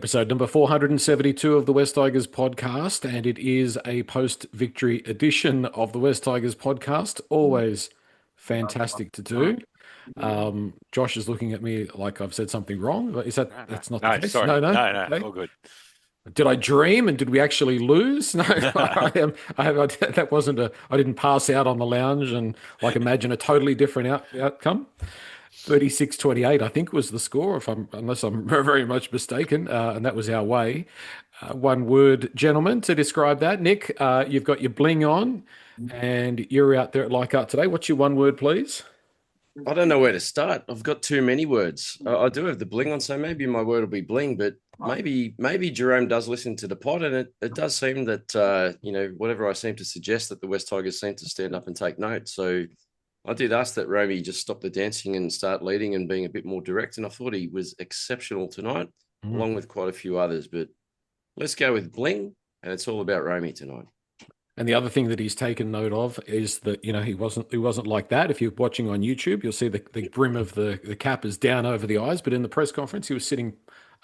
episode number 472 of the West Tigers podcast, and it is a post-victory edition of the West Tigers podcast. Always fantastic to do. Josh is looking at me like I've said something wrong. Is that's not the No, case? sorry. No, no. No, Okay. all good. Did I dream and did we actually lose? No, that wasn't I didn't pass out on the lounge and like imagine a totally different outcome. 36-28, I think was the score, unless I'm very much mistaken, and that was our way. One word, gentlemen, to describe that. Nick, you've got your bling on, and you're out there at Leichhardt today. What's your one word, please? I don't know where to start. I've got too many words. I do have the bling on, so maybe my word will be bling, but maybe Jarome does listen to the pod, and it does seem that, whatever I seem to suggest, that the West Tigers seem to stand up and take note. So I did ask that Romy just stop the dancing and start leading and being a bit more direct, and I thought he was exceptional tonight, along with quite a few others. But let's go with bling, and it's all about Romy tonight. And the other thing that he's taken note of is that, he wasn't like that. If you're watching on YouTube, you'll see the brim of the cap is down over the eyes, but in the press conference, he was sitting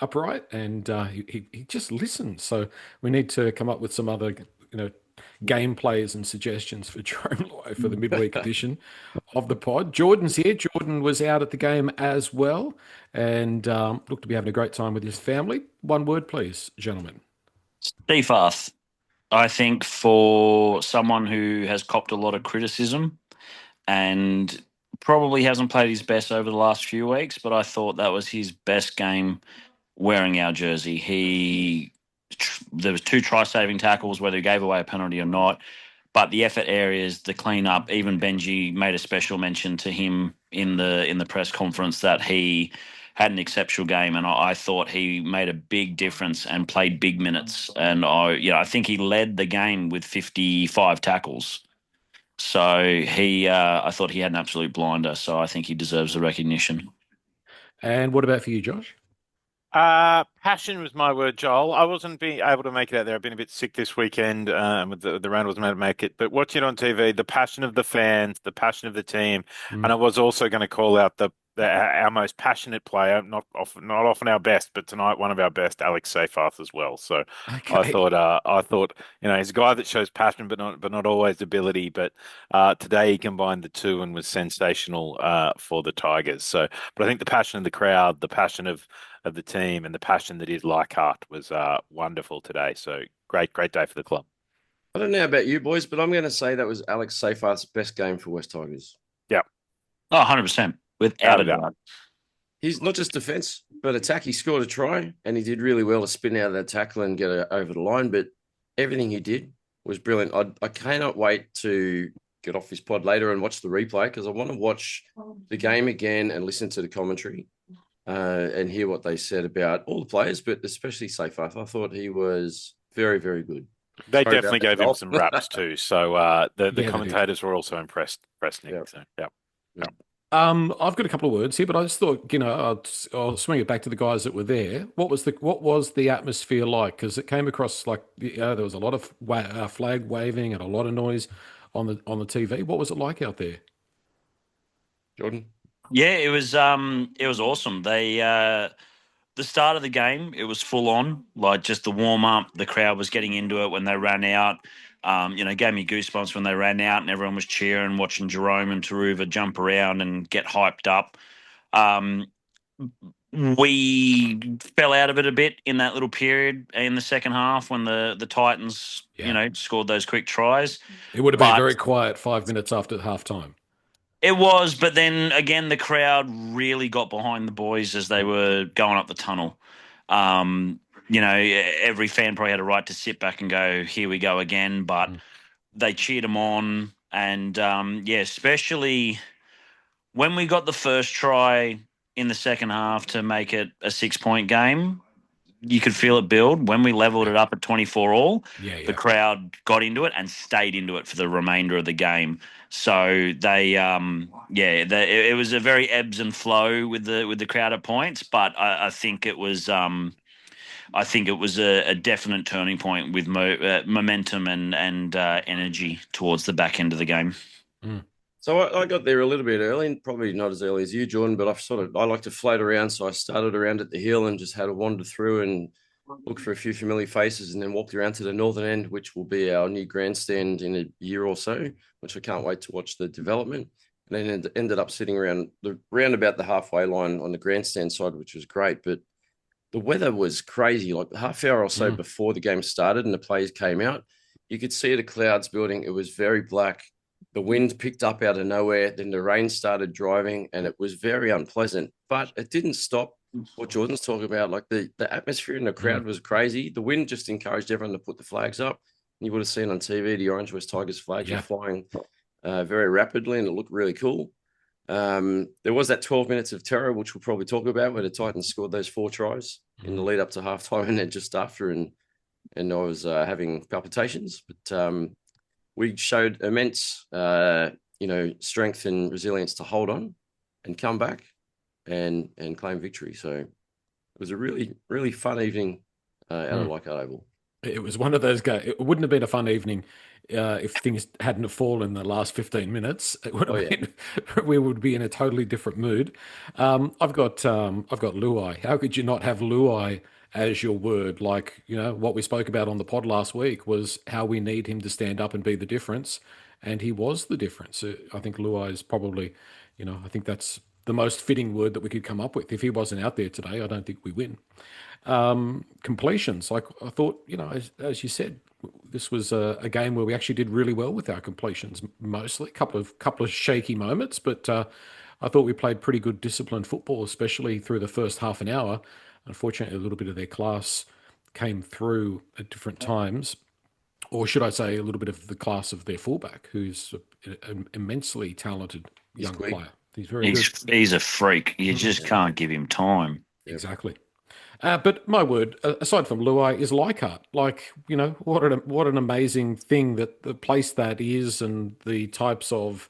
upright and he just listened. So we need to come up with some other, game plays and suggestions for Jarome Luai for the midweek edition of the pod. Jordan's here. Jordan was out at the game as well and looked to be having a great time with his family. One word, please, gentlemen. Stefath. I think for someone who has copped a lot of criticism and probably hasn't played his best over the last few weeks, but I thought that was his best game wearing our jersey. There was 2 try-saving tackles, whether he gave away a penalty or not, but the effort areas, the clean-up, even Benji made a special mention to him in the press conference that he had an exceptional game, and I thought he made a big difference and played big minutes. And I think he led the game with 55 tackles. So I thought he had an absolute blinder. So I think he deserves the recognition. And what about for you, Josh? Passion was my word, Joel. I wasn't being able to make it out there. I've been a bit sick this weekend, with the round wasn't able to make it. But watching it on TV, the passion of the fans, the passion of the team, and I was also going to call out our most passionate player, not often our best, but tonight one of our best, Alex Seyfarth as well. So Okay. I thought, he's a guy that shows passion, but not always ability. But today he combined the two and was sensational for the Tigers. So, but I think the passion of the crowd, the passion of the team, and the passion that is Leichhardt was wonderful today. So great day for the club. I don't know about you boys, but I'm going to say that was Alex Seyfarth's best game for West Tigers. Yeah. Oh, 100%. Without a doubt. He's not just defence, but attack. He scored a try, and he did really well to spin out of that tackle and get over the line. But everything he did was brilliant. I cannot wait to get off his pod later and watch the replay, because I want to watch the game again and listen to the commentary and hear what they said about all the players, but especially Seyfarth. I thought he was very, very good. They definitely gave him some raps too. So the commentators were also impressed, Nick. Yeah. So, yeah. I've got a couple of words here, but I just thought, I'll swing it back to the guys that were there. What was the atmosphere like? Because it came across like there was a lot of flag waving and a lot of noise on the TV. What was it like out there, Jordan? Yeah, it was awesome. The start of the game, it was full on, like just the warm up. The crowd was getting into it when they ran out. Gave me goosebumps when they ran out and everyone was cheering, watching Jarome and Taruva jump around and get hyped up. We fell out of it a bit in that little period in the second half when the Titans, scored those quick tries. It would have been very quiet 5 minutes after halftime. It was, but then again, the crowd really got behind the boys as they were going up the tunnel. Every fan probably had a right to sit back and go, here we go again, but they cheered them on. And, especially when we got the first try in the second half to make it a 6-point game, you could feel it build. When we leveled it up at 24 all, the crowd got into it and stayed into it for the remainder of the game. So it was a very ebbs and flow with the crowd at points, but I think it was a definite turning point with momentum and energy towards the back end of the game. So I got there a little bit early, probably not as early as you, Jordan, but I like to float around. So I started around at the hill and just had a wander through and looked for a few familiar faces, and then walked around to the northern end, which will be our new grandstand in a year or so, which I can't wait to watch the development. And then ended up sitting around about the halfway line on the grandstand side, which was great. But the weather was crazy. Like half hour or so before the game started and the players came out, you could see the clouds building. It was very black. The wind picked up out of nowhere. Then the rain started driving, and it was very unpleasant. But it didn't stop what Jordan's talking about. Like the atmosphere in the crowd was crazy. The wind just encouraged everyone to put the flags up. You would have seen on TV the Orange West Tigers flags were flying very rapidly, and it looked really cool. There was that 12 minutes of terror, which we'll probably talk about, where the Titans scored those 4 tries in the lead up to halftime, and then just after, and I was having palpitations. But we showed immense, strength and resilience to hold on and come back and claim victory. So it was a really, really fun evening out of Leichhardt Oval. It was one of those games. It wouldn't have been a fun evening if things hadn't fallen in the last 15 minutes. It would have been. We would be in a totally different mood. I've got Luai. How could you not have Luai as your word? Like, what we spoke about on the pod last week was how we need him to stand up and be the difference, and he was the difference. I think Luai is probably, I think that's the most fitting word that we could come up with. If he wasn't out there today, I don't think we win. Completions, like I thought, as you said, this was a game where we actually did really well with our completions. Mostly, couple of shaky moments, but I thought we played pretty good disciplined football, especially through the first half an hour. Unfortunately, a little bit of their class came through at different times, or should I say, a little bit of the class of their fullback, who's an immensely talented young player. He's very good. He's a freak. You just can't give him time. Exactly. But my word, aside from Luai, is Leichhardt. Like, what an amazing thing that the place that is, and the types of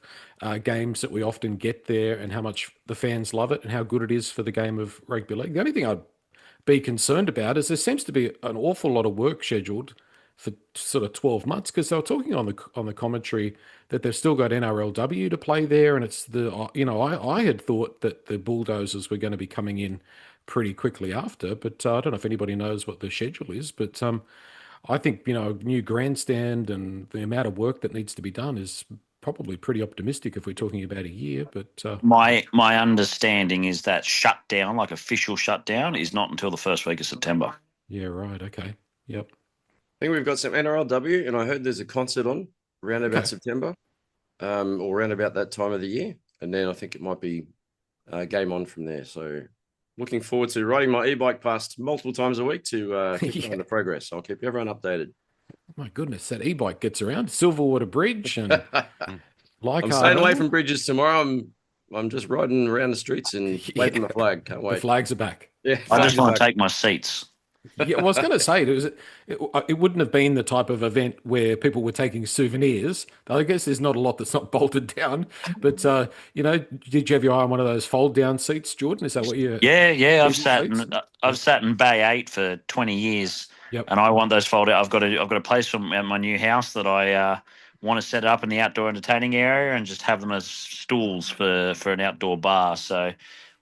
games that we often get there, and how much the fans love it, and how good it is for the game of rugby league. The only thing I'd be concerned about is there seems to be an awful lot of work scheduled for sort of 12 months, because they were talking on the commentary that they've still got NRLW to play there, and it's I had thought that the Bulldozers were going to be coming in pretty quickly after, but I don't know if anybody knows what the schedule is. But I think new grandstand and the amount of work that needs to be done is probably pretty optimistic if we're talking about a year. But my understanding is that shutdown, like official shutdown, is not until the first week of September. Yeah, right. Okay. Yep. I think we've got some NRLW, and I heard there's a concert on around about September, or around about that time of the year, and then I think it might be game on from there. So looking forward to riding my e-bike past multiple times a week to keep on the progress. I'll keep everyone updated. My goodness, that e-bike gets around Silverwater Bridge and I'm staying away from bridges tomorrow. I'm just riding around the streets and waving the flag. Can't wait. The flags are back. Yeah, I just want to take my seats. Yeah, well, I was going to say it wouldn't have been the type of event where people were taking souvenirs. I guess there's not a lot that's not bolted down. But did you have your eye on one of those fold down seats, Jordan? Is that what you? Yeah. I've sat in Bay 8 for 20 years, and I want those fold out. I've got a place from at my new house that I want to set up in the outdoor entertaining area and just have them as stools for an outdoor bar. So,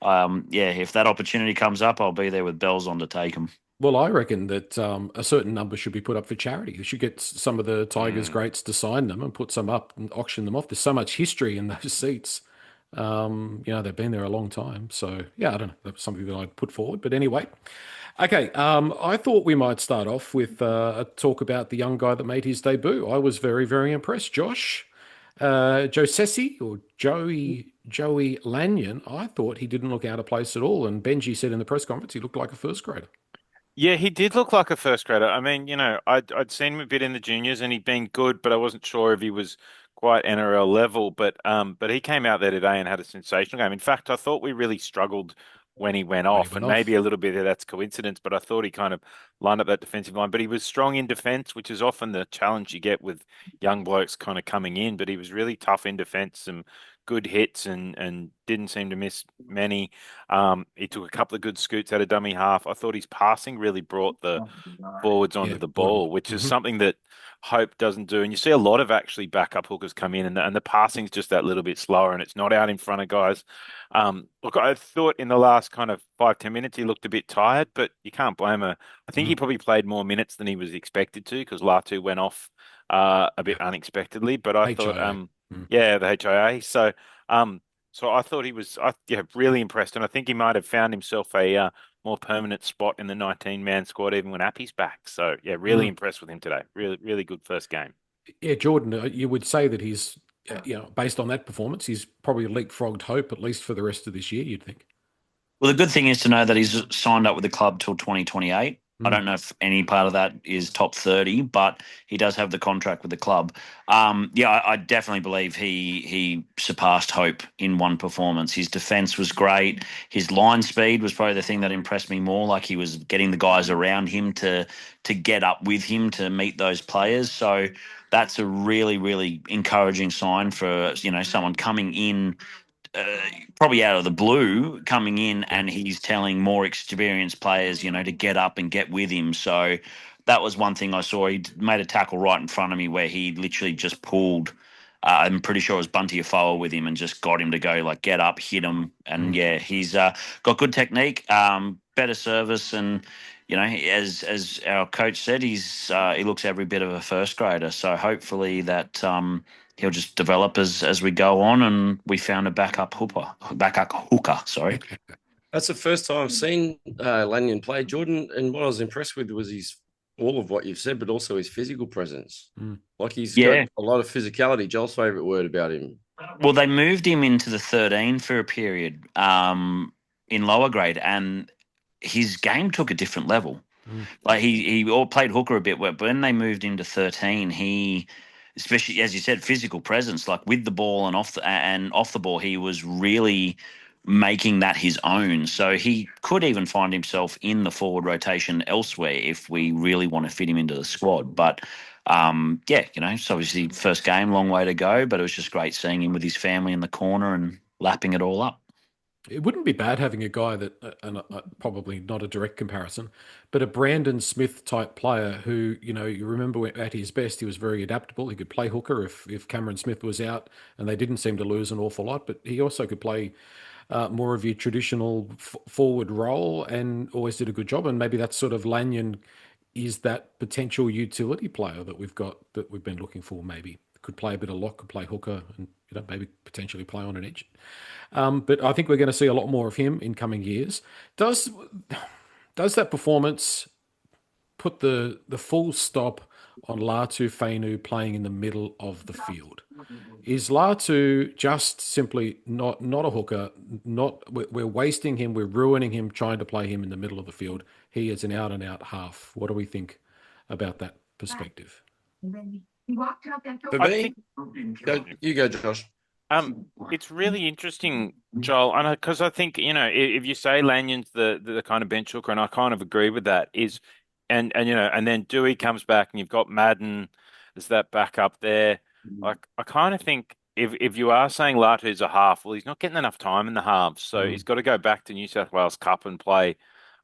if that opportunity comes up, I'll be there with bells on to take them. Well, I reckon that a certain number should be put up for charity. You should get some of the Tigers greats to sign them and put some up and auction them off. There's so much history in those seats. They've been there a long time. So, yeah, I don't know. That's something that I'd put forward. But anyway, okay, I thought we might start off with a talk about the young guy that made his debut. I was very, very impressed. Josh, Josese or Joey Lanyon, I thought he didn't look out of place at all. And Benji said in the press conference he looked like a first grader. Yeah, he did look like a first grader. I mean, I'd seen him a bit in the juniors and he'd been good, but I wasn't sure if he was quite NRL level. But he came out there today and had a sensational game. In fact, I thought we really struggled when he went off, and maybe a little bit of that's coincidence, but I thought he kind of lined up that defensive line. But he was strong in defence, which is often the challenge you get with young blokes kind of coming in. But he was really tough in defence, some good hits and didn't seem to miss many. He took a couple of good scoots out of dummy half. I thought his passing really brought the forwards onto Yeah, the wouldn't. ball, which is something that Hope doesn't do. And you see a lot of actually backup hookers come in, and the passing's just that little bit slower, and it's not out in front of guys. Look, I thought in the last kind of 5, 10 minutes he looked a bit tired, but you can't blame her. I think he probably played more minutes than he was expected to because Latu went off a bit Yeah, unexpectedly. But I thought, HIA. Mm. yeah, the HIA. So I thought he was, yeah, really impressed, and I think he might have found himself a more permanent spot in the 19-man squad even when Appy's back. So yeah, really Mm. impressed with him today. Really, really good first game. Yeah, Jordan, you would say that he's, based on that performance, he's probably leapfrogged Hope at least for the rest of this year. You'd think. Well, the good thing is to know that he's signed up with the club till 2028. I Mm. don't know if any part of that is top 30, but he does have the contract with the club. Yeah, I definitely believe he surpassed Hope in one performance. His defence was great. His line speed was probably the thing that impressed me more. Like he was getting the guys around him to get up with him to meet those players. So that's a really, really encouraging sign for someone coming in probably out of the blue coming in, Yeah. and he's telling more experienced players, to get up and get with him. So that was one thing I saw. He made a tackle right in front of me where he literally just pulled. I'm pretty sure it was Bunty Afoa with him and just got him to go like get up, hit him, and Mm. yeah, he's got good technique, better service, and as our coach said, he looks every bit of a first grader. So hopefully that he'll just develop as we go on, and we found a backup hooker. Sorry. That's the first time I've seen Lanyon play, Jordan, and what I was impressed with was his all of what you've said, but also his physical presence. Mm. Like he's got Yeah. a lot of physicality. Joel's favorite word about him. Well, they moved him into the 13 for a period in lower grade, and his game took a different level. Mm. Like he all played hooker a bit, but when they moved him to 13, he, especially as you said, physical presence, like with the ball and off the ball, he was really making that his own. So he could even find himself in the forward rotation elsewhere if we really want to fit him into the squad. But yeah, it's obviously first game, long way to go, but it was just great seeing him with his family in the corner and lapping it all up. It wouldn't be bad having a guy that, probably not a direct comparison, but a Brandon Smith type player who, you remember at his best, he was very adaptable. He could play hooker if Cameron Smith was out, and they didn't seem to lose an awful lot, but he also could play more of your traditional forward role and always did a good job. And maybe that's sort of Lanyon is that potential utility player that we've been looking for. Maybe could play a bit of lock, could play hooker, and maybe potentially play on an edge. But I think we're going to see a lot more of him in coming years. Does that performance put the full stop on Latu Fainu playing in the middle of the field? Is Latu just simply not a hooker? Not we're wasting him. We're ruining him trying to play him in the middle of the field. He is an out and out half. What do we think about that perspective? For I me, think you go, Josh. it's really interesting, Joel, and because I think if you say Lanyon's the kind of bench hooker, and I kind of agree with that, and then Dewey comes back, and you've got Madden as that backup there. Like I kind of think if you are saying Latu's a half, well, he's not getting enough time in the halves, so Mm. he's got to go back to New South Wales Cup and play,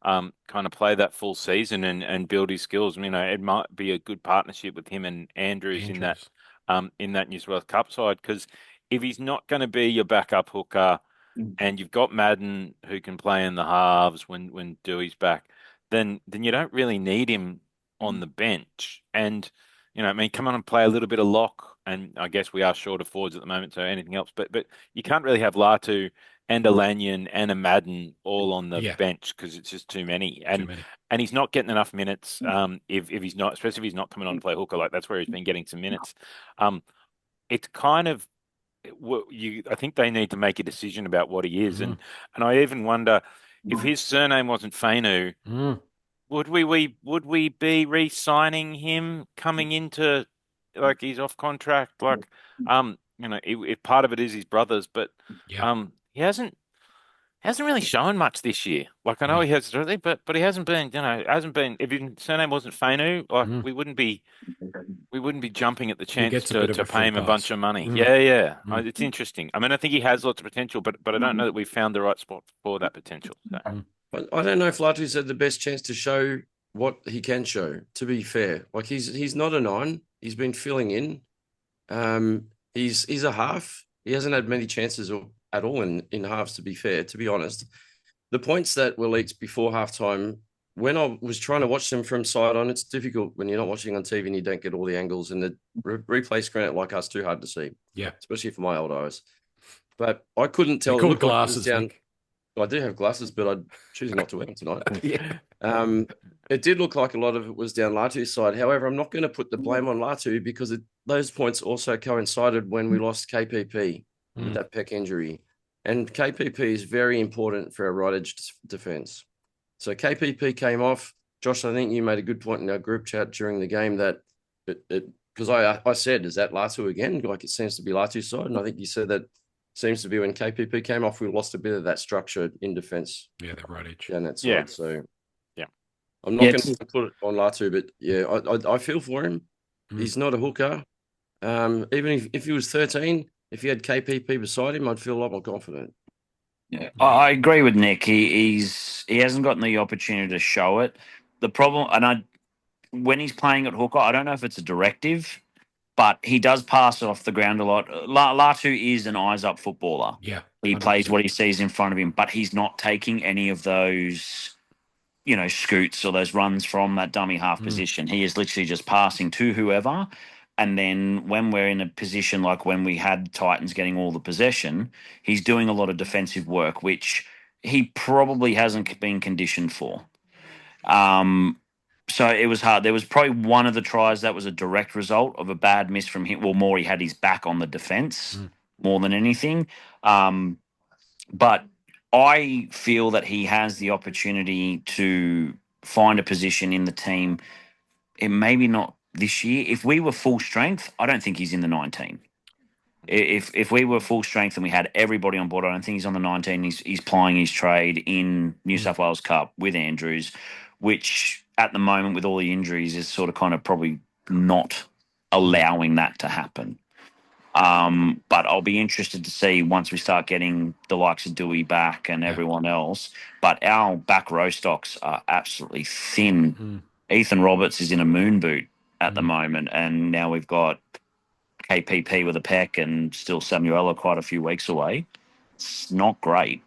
kind of play that full season and build his skills. It might be a good partnership with him and Andrews Andrews. in that New South Wales Cup side because if he's not going to be your backup hooker and you've got Madden who can play in the halves when Dewey's back, then you don't really need him on the bench. And come on and play a little bit of lock. And I guess we are short of forwards at the moment, so anything else. But you can't really have Latu and a Lanyon and a Madden all on the Yeah, bench because it's just too many. too And many. and he's not getting enough minutes. If he's not, especially if he's not coming on to play hooker, like that's where he's been getting some minutes. Um, it's kind of I think they need to make a decision about what he is, Mm. and I even wonder if his surname wasn't Fainu, Mm. would we be re-signing him coming into like he's off contract? Like, if part of it is his brothers, but Yeah. he hasn't. hasn't really shown much this year. Like I know No. he has, but he hasn't been. Hasn't been. If his surname wasn't Fainu, like Mm. we wouldn't be jumping at the He chance gets a to bit of to a pay free him a bunch pass. of money. Mm. Yeah, yeah. Mm. It's interesting. I mean, I think he has lots of potential, but I don't know that we've found the right spot for that potential. So. Mm. I don't know if Latu's had the best chance to show what he can show, to be fair. Like he's not a nine. He's been filling in. He's a half. He hasn't had many chances at all in halves, to be fair, to be honest. The points that were leaked before halftime, when I was trying to watch them from side on, it's difficult when you're not watching on TV and you don't get all the angles, and the replay screen it like us too hard to see. Yeah. Especially for my old eyes. But I couldn't They tell. It call it looked like it was glasses, down. Nick. I do have glasses, but I'd choose not to wear them tonight. Yeah. It did look like a lot of it was down Latu's side. However, I'm not going to put the blame on Latu because those points also coincided when we lost KPP with that pec injury. And KPP is very important for our right edge defense. So KPP came off. Josh, I think you made a good point in our group chat during the game that because I said, is that Latu again? Like it seems to be Latu's side. And I think you said that seems to be when KPP came off, we lost a bit of that structure in defense. Yeah, that right edge. Down that side. Yeah. So yeah, I'm not going to put it on Latu, but yeah, I feel for him. He's not a hooker. Even if he was 13, if he had KPP beside him, I'd feel a lot more confident. Yeah, I agree with Nick. He hasn't gotten the opportunity to show it. The problem, when he's playing at hooker, I don't know if it's a directive, but he does pass it off the ground a lot. Latu is an eyes up footballer. Yeah, he 100%. plays what he sees in front of him, but he's not taking any of those, scoots or those runs from that dummy half position. He is literally just passing to whoever. And then when we're in a position like when we had Titans getting all the possession, he's doing a lot of defensive work, which he probably hasn't been conditioned for. So it was hard. There was probably one of the tries that was a direct result of a bad miss from him. Well, more he had his back on the defense more than anything. But I feel that he has the opportunity to find a position in the team. It maybe not this year. If we were full strength, I don't think he's in the 19. If we were full strength and we had everybody on board, I don't think he's on the 19. He's plying his trade in New South Wales Cup with Andrews, which at the moment with all the injuries is sort of kind of probably not allowing that to happen. But I'll be interested to see once we start getting the likes of Dewey back and everyone else. But our back row stocks are absolutely thin. Ethan Roberts is in a moon boot at the moment, and now we've got KPP with a pec and still Samuela quite a few weeks away. It's not great.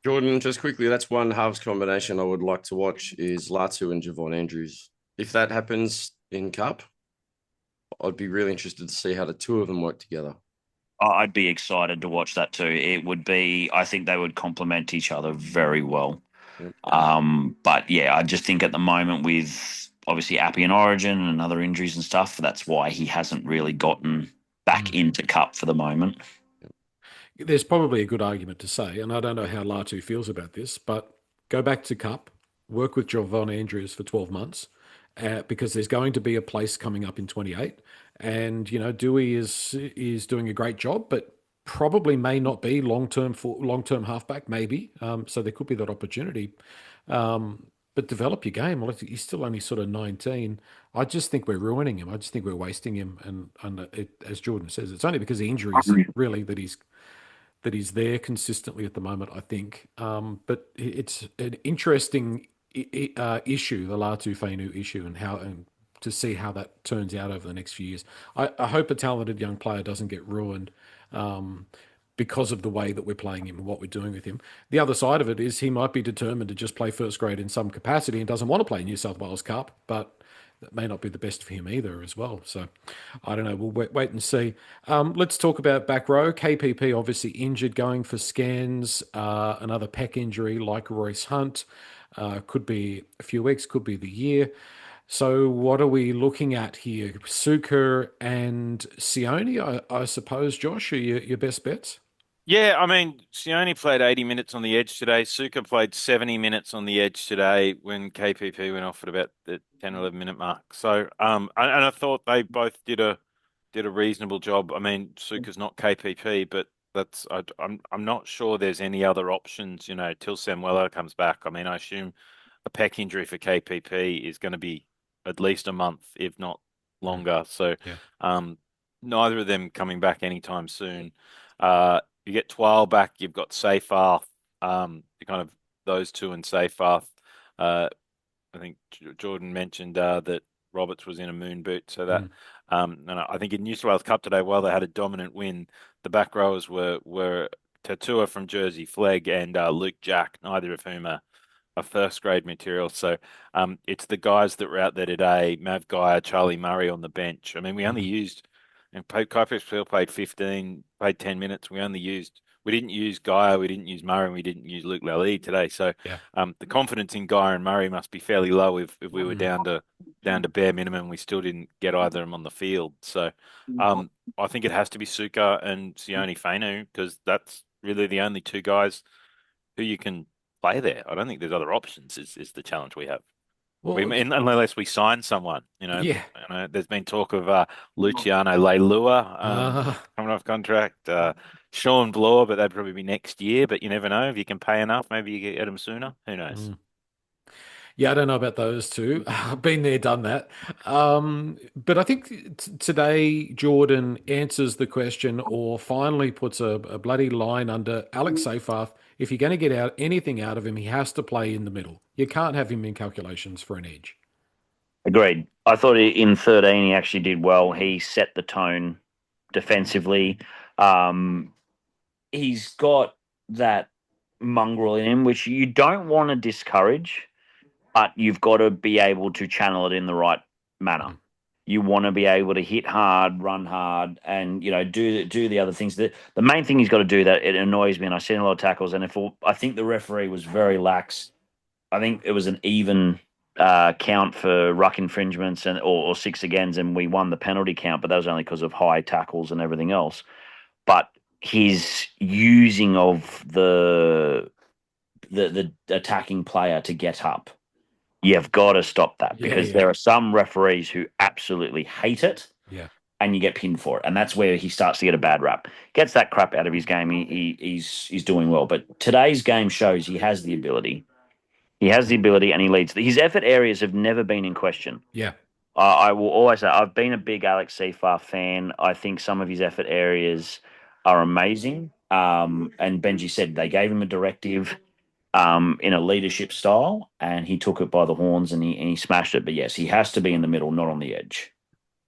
Jordan, just quickly, that's one halves combination I would like to watch is Latu and Javon Andrews. If that happens in Cup, I'd be really interested to see how the two of them work together. I'd be excited to watch that too. It would be, I think they would complement each other very well. Yep. But yeah, I just think at the moment with obviously Appy and Origin and other injuries and stuff, that's why he hasn't really gotten back into Cup for the moment. There's probably a good argument to say, and I don't know how Latu feels about this, but go back to Cup, work with Javon Andrews for 12 months, because there's going to be a place coming up in 28. And, Dewey is doing a great job, but probably may not be long-term halfback, maybe. So there could be that opportunity. But develop your game. Well, he's still only sort of 19. I just think we're ruining him. I just think we're wasting him. And as Jordan says, it's only because of injuries, really, that he's there consistently at the moment, I think. But it's an interesting issue, the Latu Fainu issue, and to see how that turns out over the next few years. I hope a talented young player doesn't get ruined because of the way that we're playing him and what we're doing with him. The other side of it is he might be determined to just play first grade in some capacity and doesn't want to play New South Wales Cup, but that may not be the best for him either as well. So I don't know. We'll wait and see. Let's talk about back row. KPP obviously injured, going for scans. Another pec injury like Royce Hunt. Could be a few weeks, could be the year. So what are we looking at here? Suker and Sione, I suppose, Josh, are your best bets? Yeah, I mean, Sione played 80 minutes on the edge today. Suka played 70 minutes on the edge today when KPP went off at about the 10 or 11 minute mark. So, and I thought they both did a reasonable job. I mean, Suka's not KPP, but I'm not sure there's any other options, till Samuela comes back. I mean, I assume a pec injury for KPP is going to be at least a month, if not longer. So, Yeah. neither of them coming back anytime soon. You get Twile back, you've got Seyfarth, kind of those two and Seyfarth. I think Jordan mentioned that Roberts was in a moon boot, so that. Mm. And I think in New South Wales Cup today, while they had a dominant win, the back rowers were Tatua from Jersey Flegg and Luke Jack, neither of whom are first grade material. So it's the guys that were out there today, Mav Guy, Charlie Murray on the bench. I mean, we only used, and Kai Pearce-Paul played 10 minutes. We didn't use Guy, we didn't use Murray, and we didn't use Luke Lally today. So Yeah. the confidence in Guy and Murray must be fairly low if we were down to bare minimum. We still didn't get either of them on the field. So I think it has to be Suka and Sione Fainu, because that's really the only two guys who you can play there. I don't think there's other options. Is the challenge we have. Well, Unless we sign someone, yeah. there's been talk of Luciano Leilua coming off contract, Sean Bloor, but that'd probably be next year. But you never know. If you can pay enough, maybe you get them sooner. Who knows? Yeah, I don't know about those two. I've been there, done that. But I think today Jordan answers the question, or finally puts a bloody line under Alex Seyfarth. If you're going to get anything out of him, he has to play in the middle. You can't have him in calculations for an edge. Agreed. I thought in 13 he actually did well. He set the tone defensively. He's got that mongrel in him, which you don't want to discourage, but you've got to be able to channel it in the right manner. You want to be able to hit hard, run hard, and do the other things. The main thing he's got to do, that it annoys me, and I seen a lot of tackles, and I think the referee was very lax. I think it was an even count for ruck infringements or six agains, and we won the penalty count, but that was only because of high tackles and everything else. But his using of the attacking player to get up, you've got to stop that, because there are some referees who absolutely hate it. Yeah. And you get pinned for it, and that's where he starts to get a bad rap. Gets that crap out of his game. He's doing well, but today's game shows he has the ability. He has the ability, and he leads. His effort areas have never been in question. Yeah. I will always say I've been a big Alex Seyfarth fan. I think some of his effort areas are amazing. And Benji said they gave him a directive in a leadership style, and he took it by the horns and he smashed it. But yes, he has to be in the middle, not on the edge.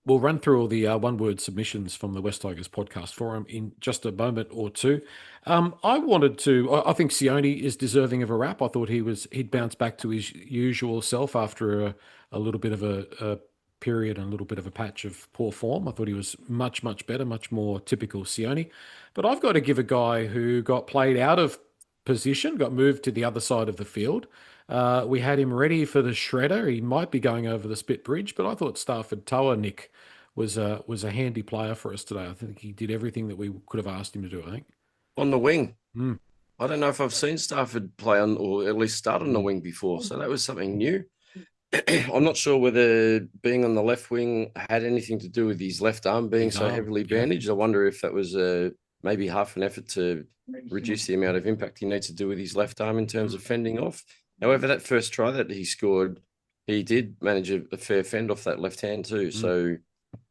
We'll run through all the one-word submissions from the West Tigers podcast forum in just a moment or two. I think Sione is deserving of a wrap. I thought he'd bounce back to his usual self after a little bit of a period and a little bit of a patch of poor form. I thought he was much, much better, much more typical Sione. But I've got to give a guy who got played out of position, got moved to the other side of the field. We had him ready for the shredder. He might be going over the Spit Bridge, but I thought Stafford Toa, Nick, was a handy player for us today. I think he did everything that we could have asked him to do, I think. On the wing. Mm. I don't know if I've seen Stafford play on, or at least start on the wing before, so that was something new. I'm not sure whether being on the left wing had anything to do with his left arm being so heavily bandaged. I wonder if that was maybe half an effort to reduce the amount of impact he needs to do with his left arm in terms of fending off. However, that first try that he scored, he did manage a fair fend off that left hand too. So,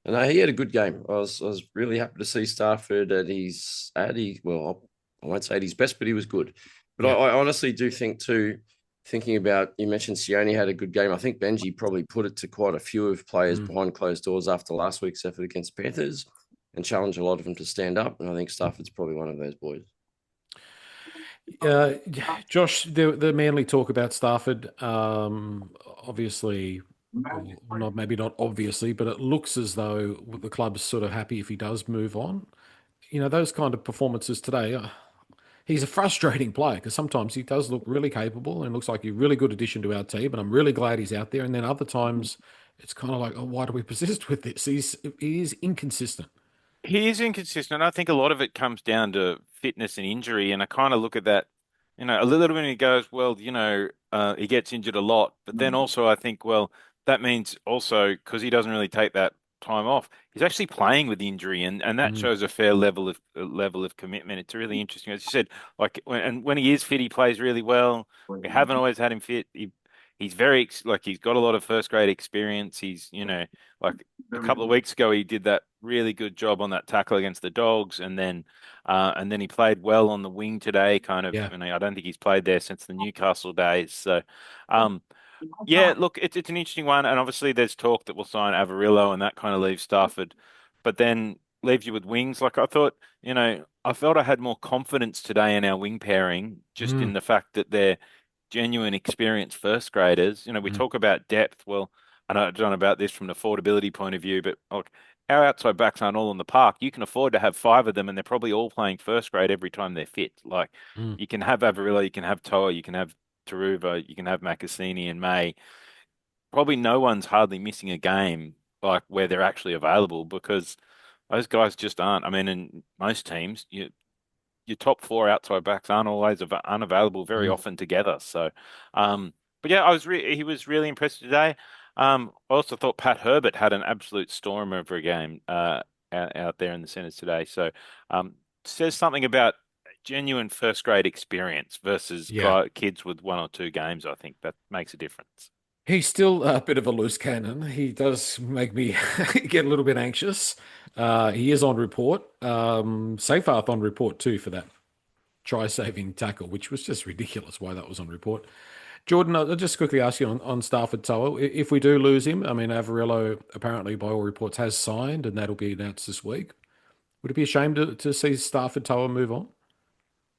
and he had a good game. I was really happy to see Stafford well, I won't say at his best, but he was good. But I honestly do think too, thinking about, you mentioned Sione had a good game. I think Benji probably put it to quite a few of players behind closed doors after last week's effort against Panthers and challenged a lot of them to stand up. And I think Stafford's probably one of those boys. Josh, the Manly talk about Stafford, obviously, maybe not obviously, but it looks as though the club's sort of happy if he does move on. Those kind of performances today, he's a frustrating player because sometimes he does look really capable and looks like a really good addition to our team, and I'm really glad he's out there. And then other times it's kind of like, oh, why do we persist with this? He is inconsistent. He is inconsistent. I think a lot of it comes down to fitness and injury. And I kind of look at that, a little bit, and he goes, well, he gets injured a lot. But then also I think, well, that means also because he doesn't really take that time off, he's actually playing with injury, and that shows a fair level of commitment. It's really interesting, as you said. Like when he is fit, he plays really well. We haven't always had him fit. He's like he's got a lot of first grade experience. He's like a couple of weeks ago he did that really good job on that tackle against the Dogs, and then he played well on the wing today. Kind of, Yeah. I don't think he's played there since the Newcastle days. So. Yeah, look, it's an interesting one, and obviously there's talk that we'll sign Avarillo, and that kind of leaves Stafford, but then leaves you with wings. Like I felt I had more confidence today in our wing pairing, just in the fact that they're genuine, experienced first graders. We talk about depth. Well, I don't know about this from an affordability point of view, but look, our outside backs aren't all in the park. You can afford to have five of them, and they're probably all playing first grade every time they're fit. Like you can have Avarillo, you can have Toa, you can have Taruva, you can have Makasini and May. Probably no one's hardly missing a game like where they're actually available because those guys just aren't. I mean, in most teams, your top four outside backs aren't always unavailable very often together. So, but yeah, he was really impressive today. I also thought Pat Herbert had an absolute storm over a game out there in the centres today. So, says something about genuine first grade experience versus Yeah. kids with one or two games. I think that makes a difference. He's still a bit of a loose cannon. He does make me get a little bit anxious. He is on report. Seyfarth on report too for that try-saving tackle, which was just ridiculous why that was on report. Jordan, I'll just quickly ask you on Stafford Toa. If we do lose him, I mean, Avarillo apparently, by all reports, has signed, and that'll be announced this week. Would it be a shame to see Stafford Toa move on?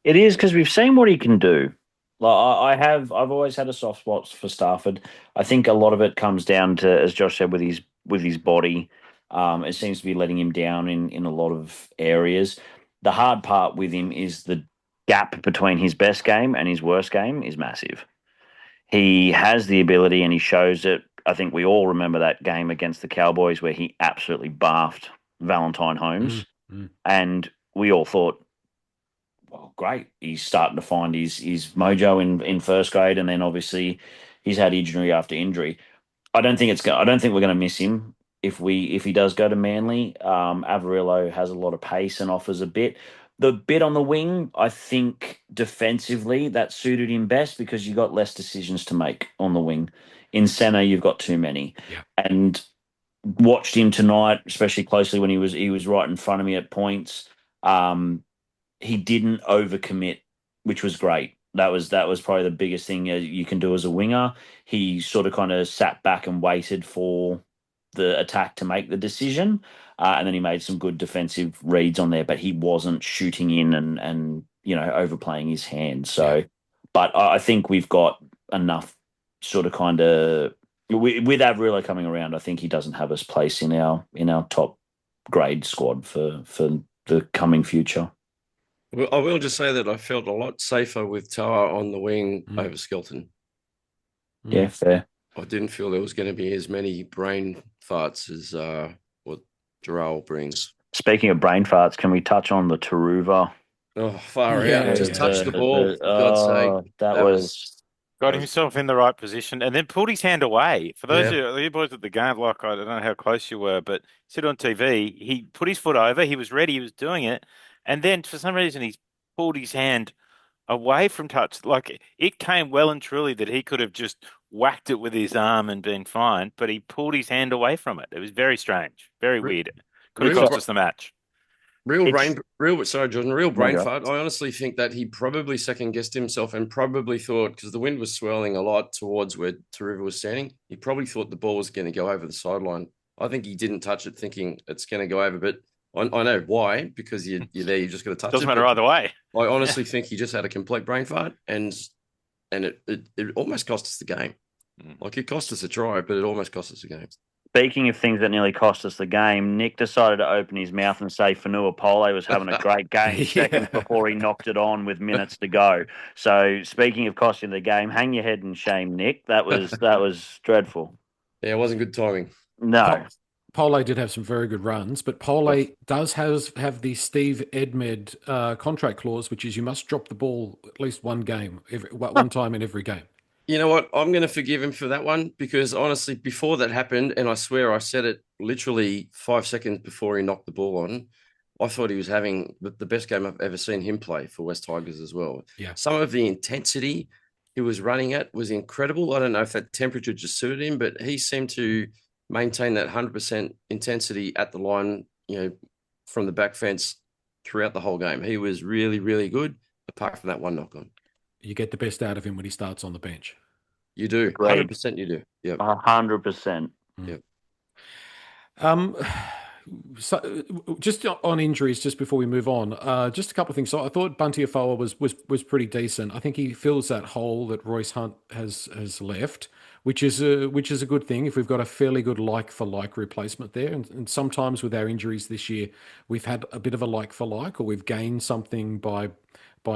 It is because we've seen what he can do. Like I've always had a soft spot for Stafford. I think a lot of it comes down to, as Josh said, with his body. It seems to be letting him down in a lot of areas. The hard part with him is the gap between his best game and his worst game is massive. He has the ability and he shows it. I think we all remember that game against the Cowboys where he absolutely barfed Valentine Holmes, and we all thought, well, great. He's starting to find his mojo in first grade, and then obviously he's had injury after injury. I don't think we're going to miss him if he does go to Manly. Avarillo has a lot of pace and offers a bit. The bit on the wing, I think defensively that suited him best because you got less decisions to make on the wing. In centre, you've got too many. Yeah. And watched him tonight, especially closely when he was right in front of me at points. He didn't overcommit, which was great. That was probably the biggest thing you can do as a winger. He sort of kind of sat back and waited for the attack to make the decision, and then he made some good defensive reads on there. But he wasn't shooting in and overplaying his hand. So, but I think we've got enough sort of kind of with Avarillo coming around. I think he doesn't have his place in our top grade squad for the coming future. Well, I will just say that I felt a lot safer with Toa on the wing over Skelton. Yeah, fair. I didn't feel there was going to be as many brain farts as what Jarome brings. Speaking of brain farts, can we touch on the Taruva? Oh, far out. Just touch the ball, for God's sake. That was... Got himself in the right position and then pulled his hand away. For those of you boys at the game, like I don't know how close you were, but sit on TV, he put his foot over, he was ready, he was doing it, and then for some reason he's pulled his hand away from touch. Like it came well and truly that he could have just whacked it with his arm and been fine, but he pulled his hand away from it. It was very strange, very weird. Could have cost us the match. Sorry, Jordan, real brain fart. I honestly think that he probably second guessed himself and probably thought, because the wind was swirling a lot towards where Taruva was standing, he probably thought the ball was going to go over the sideline. I think he didn't touch it thinking it's going to go over, but I know why, because you're there, you just got to touch it. Doesn't matter either way. I honestly think he just had a complete brain fart and it almost cost us the game. Like it cost us a try, but it almost cost us the game. Speaking of things that nearly cost us the game, Nick decided to open his mouth and say Fanua Pole was having a great game seconds before he knocked it on with minutes to go. So speaking of costing the game, hang your head in shame, Nick. That was dreadful. Yeah, it wasn't good timing. No. Pole did have some very good runs, but Pole does have the Steve Edmed contract clause, which is you must drop the ball at least one time in every game. You know what? I'm going to forgive him for that one because honestly, before that happened, and I swear I said it literally 5 seconds before he knocked the ball on, I thought he was having the best game I've ever seen him play for West Tigers as well. Yeah. Some of the intensity he was running at was incredible. I don't know if that temperature just suited him, but he seemed to maintain that 100% intensity at the line, from the back fence throughout the whole game. He was really, really good, apart from that one knock on. You get the best out of him when he starts on the bench. You do. Great. 100% you do. Yep. 100%. Yep. So just on injuries, just before we move on, just a couple of things. So I thought Bunty Afoa was pretty decent. I think he fills that hole that Royce Hunt has left, which is a good thing if we've got a fairly good like for like replacement there. And sometimes with our injuries this year, we've had a bit of a like for like, or we've gained something by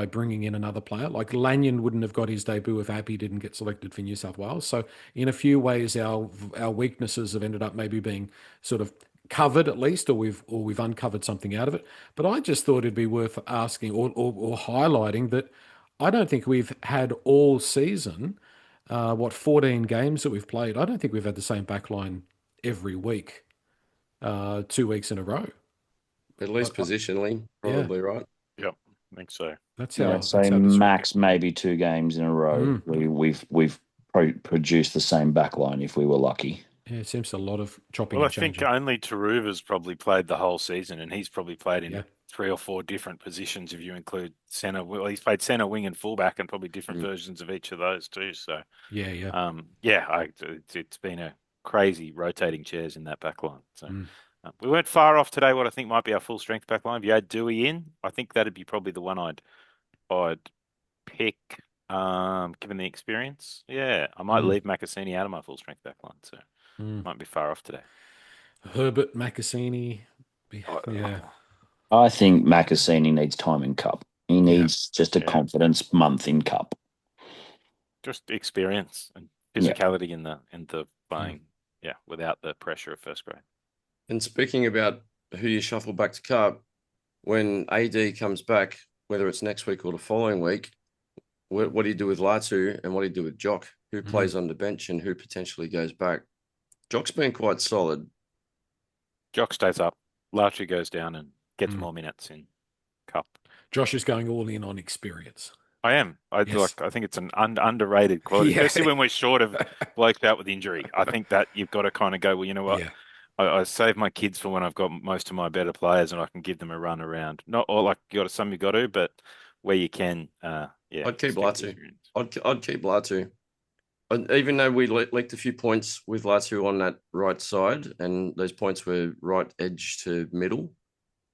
bringing in another player. Like Lanyon wouldn't have got his debut if Appy didn't get selected for New South Wales. So in a few ways, our weaknesses have ended up maybe being sort of covered at least, or we've uncovered something out of it. But I just thought it'd be worth asking or highlighting that I don't think we've had all season, 14 games that we've played. I don't think we've had the same backline every week, 2 weeks in a row. At least positionally, probably right. Yep, I think so. That's Yeah, how. I'd say that's how max maybe 2 games in a row. We've produced the same backline if we were lucky. Yeah, it seems a lot of chopping Well, I and changing. think only Taruva's probably played the whole season, and he's probably played in Yeah. 3 or 4 different positions if you include centre. Well, he's played centre, wing, and fullback, and probably different versions of each of those too. So, it's been a crazy rotating chairs in that back line. So, we weren't far off today. What I think might be our full strength back line. If you had Dewey in, I think that'd be probably the one I'd pick. Given the experience, I might leave Macassini out of my full strength back line. So. Might be far off today. Herbert, Macassini. Yeah. I think Macassini needs time in Cup. He needs just a confidence month in Cup. Just experience and physicality in the playing, without the pressure of first grade. And speaking about who you shuffle back to Cup, when AD comes back, whether it's next week or the following week, what do you do with Latu and what do you do with Jock? Who plays on the bench and who potentially goes back? Jock's been quite solid. Jock stays up. Larcher goes down and gets more minutes in Cup. Josh is going all in on experience. I am. I think it's an underrated quality, especially when we're short of blokes out with injury. I think that you've got to kind of go, well, you know what? Yeah. I save my kids for when I've got most of my better players and I can give them a run around. Not all like some you got to, but where you can, I'd keep Latu. I'd keep Latu. Even though we leaked a few points with Latu on that right side, and those points were right edge to middle,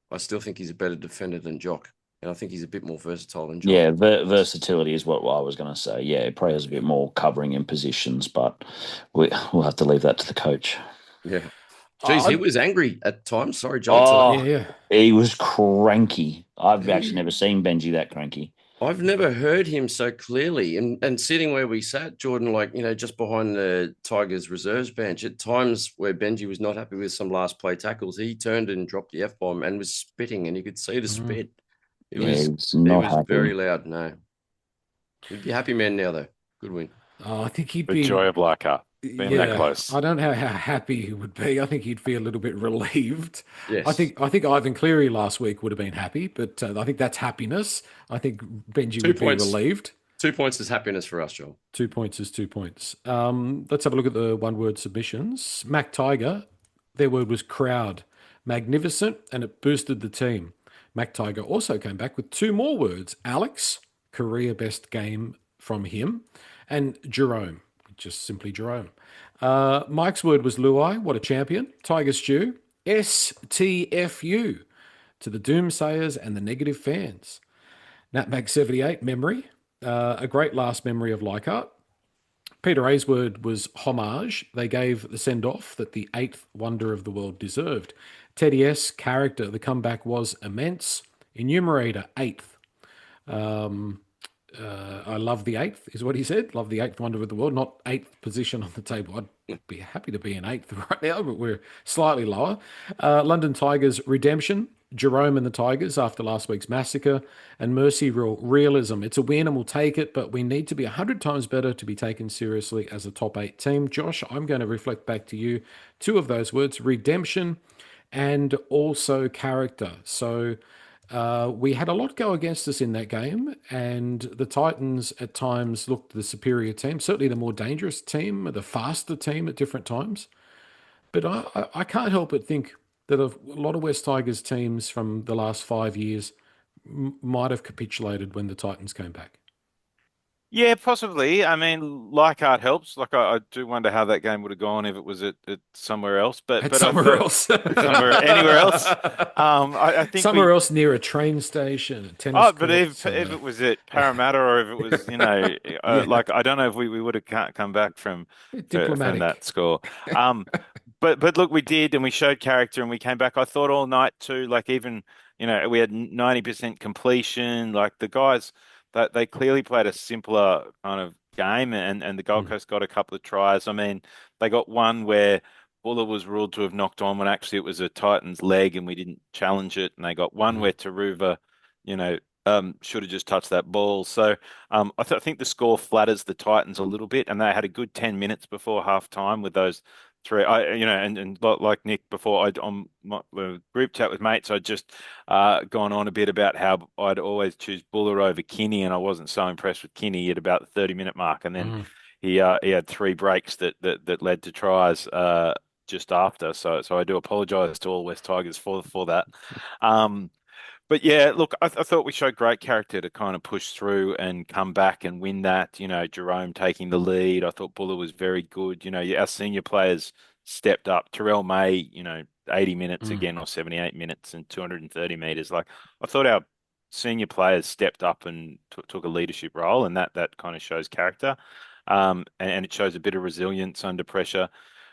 I still think he's a better defender than Jock. And I think he's a bit more versatile than Jock. Yeah, versatility is what I was going to say. Yeah, it probably has a bit more covering in positions, but we'll have to leave that to the coach. Yeah. Jeez, he was angry at times. Sorry, John. He was cranky. I've actually never seen Benji that cranky. I've never heard him so clearly. And sitting where we sat, Jordan, just behind the Tigers reserves bench, at times where Benji was not happy with some last play tackles, he turned and dropped the F-bomb and was spitting, and you could see the spit. He was very loud. No. He'd be a happy man now, though. Good win. Oh, I think he'd the be... joy of Leichhardt. Being that close. I don't know how happy he would be. I think he'd be a little bit relieved. Yes. I think Ivan Cleary last week would have been happy, but I think that's happiness. I think Benji would be relieved. 2 points is happiness for us, Joel. 2 points is 2 points. Let's have a look at the one-word submissions. Mac Tiger, their word was crowd. Magnificent, and it boosted the team. Mac Tiger also came back with 2 more words. Alex, career best game from him, and Jarome. Just simply Jarome. Mike's word was Luai. What a champion. Tiger Stew. STFU to the doomsayers and the negative fans. NatMag78, memory. A great last memory of Leichhardt. Peter A's word was homage. They gave the send-off that the 8th wonder of the world deserved. Teddy S, character. The comeback was immense. Enumerator, 8th. I love the 8th, is what he said. Love the 8th wonder of the world, not 8th position on the table. I'd be happy to be an 8th right now, but we're slightly lower. London Tigers redemption. Jerome and the Tigers after last week's massacre, and Mercy realism. It's a win and we'll take it, but we need to be 100 times better to be taken seriously as a top 8 team. Josh, I'm going to reflect back to you two of those words: redemption and also character. So we had a lot go against us in that game, and the Titans at times looked the superior team, certainly the more dangerous team, the faster team at different times. But I can't help but think that a lot of West Tigers teams from the last 5 years might have capitulated when the Titans came back. Yeah, possibly. I mean, Leichhardt helps. Like, I do wonder how that game would have gone if it was at somewhere else. But At but I somewhere thought else. anywhere else. I think Somewhere else near a train station, a tennis Oh, but court. if it was at Parramatta or if it was, Yeah, like I don't know if we would have come back from that diplomatic. score. Um, but look, we did, and we showed character, and we came back. I thought all night too. Like even we had 90% completion. Like the guys that they clearly played a simpler kind of game, and the Gold Mm, Coast got a couple of tries. I mean, they got one where Buller was ruled to have knocked on when actually it was a Titans leg, and we didn't challenge it. And they got one mm, where Taruva you know, should have just touched that ball. So I think the score flatters the Titans a little bit, and they had a good 10 minutes before half time with those three. Like Nick before, on my group chat with mates, I'd just gone on a bit about how I'd always choose Buller over Kinney, and I wasn't so impressed with Kinney at about the 30-minute mark, and then mm. he had three breaks that led to tries. Just after, so I do apologise to all West Tigers for that. Um, but yeah, look, I thought we showed great character to kind of push through and come back and win that. Jerome taking the lead. I thought Buller was very good. Our senior players stepped up. Terrell May, 80 minutes Mm. again or 78 minutes and 230 meters. Like I thought our senior players stepped up and took a leadership role, and that kind of shows character. And it shows a bit of resilience under pressure.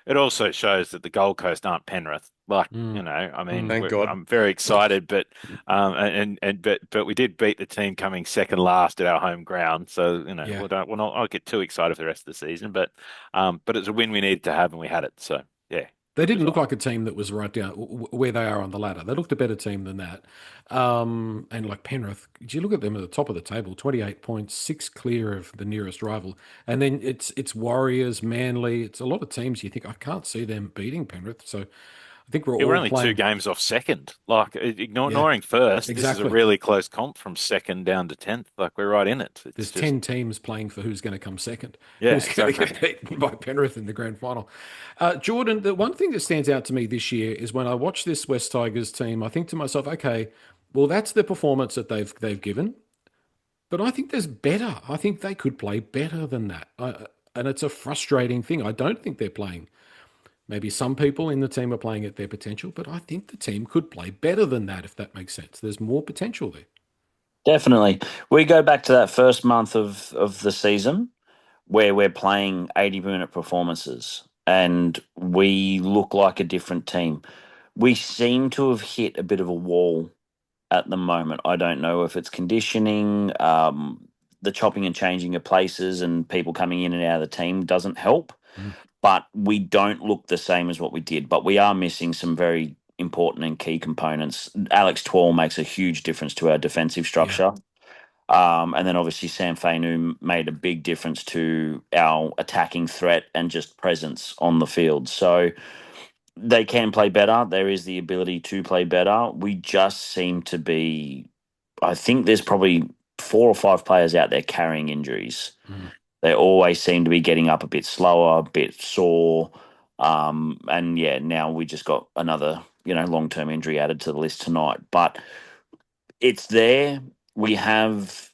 It also shows that the Gold Coast aren't Penrith. Like, Mm. I mean, Mm. Thank God. I'm very excited, but but we did beat the team coming second last at our home ground. So Yeah. we'll not get too excited for the rest of the season. But it's a win we needed to have, and we had it. So yeah, They good didn't look result. like a team that was right down where they are on the ladder. They looked a better team than that. And like Penrith, did you look at them at the top of the table, 28 points, six clear of the nearest rival. And then it's Warriors, Manly. It's a lot of teams you think, I can't see them beating Penrith. So I think we're Yeah, we're all only two playing. games off second. Like Yeah, ignoring first, this is a exactly. really close comp from second down to 10th. Like we're right in it. It's There's just 10 teams playing for who's going to come second, yeah, who's going to exactly. get beaten by Penrith in the grand final. Jordan, the one thing that stands out to me this year is when I watch this West Tigers team, I think to myself, okay, well, that's the performance that they've given, but I think there's better. I think they could play better than that. And it's a frustrating thing. I don't think they're playing. Maybe some people in the team are playing at their potential, but I think the team could play better than that, if that makes sense. There's more potential there. Definitely. We go back to that first month of the season where we're playing 80-minute performances and we look like a different team. We seem to have hit a bit of a wall at the moment. I don't know if it's conditioning, the chopping and changing of places and people coming in and out of the team doesn't help, Mm. but we don't look the same as what we did. But we are missing some very important and key components. Alex Twall makes a huge difference to our defensive Yeah. structure. And then obviously Sam Fainu made a big difference to our attacking threat and just presence on the field. So they can play better. There is the ability to play better. We just seem to be, I think there's probably 4 or 5 players out there carrying injuries. Mm. They always seem to be getting up a bit slower, a bit sore. And yeah, now we just got another, long-term injury added to the list tonight. But it's there. We have